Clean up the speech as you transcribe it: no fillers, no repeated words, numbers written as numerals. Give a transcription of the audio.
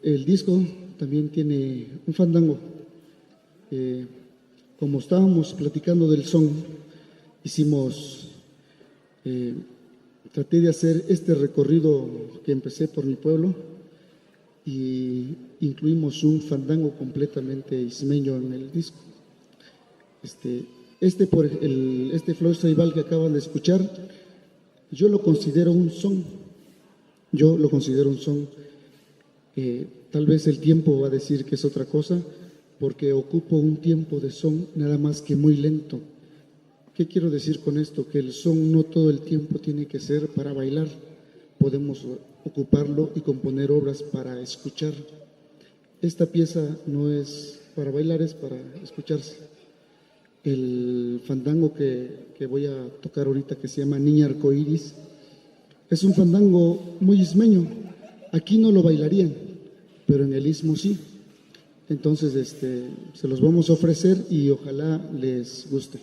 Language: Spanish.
el disco también tiene un fandango. Como estábamos platicando del son, traté de hacer este recorrido que empecé por mi pueblo y incluimos un fandango completamente ismeño en el disco. Este Flor Ceibal que acaban de escuchar, yo lo considero un son. Tal vez el tiempo va a decir que es otra cosa, porque ocupo un tiempo de son nada más que muy lento. ¿Qué quiero decir con esto? Que el son no todo el tiempo tiene que ser para bailar. Podemos ocuparlo y componer obras para escuchar. Esta pieza no es para bailar, es para escucharse. El fandango que voy a tocar ahorita, que se llama Niña Arcoíris, es un fandango muy ismeño. Aquí no lo bailarían, pero en el istmo sí. Entonces, se los vamos a ofrecer y ojalá les guste.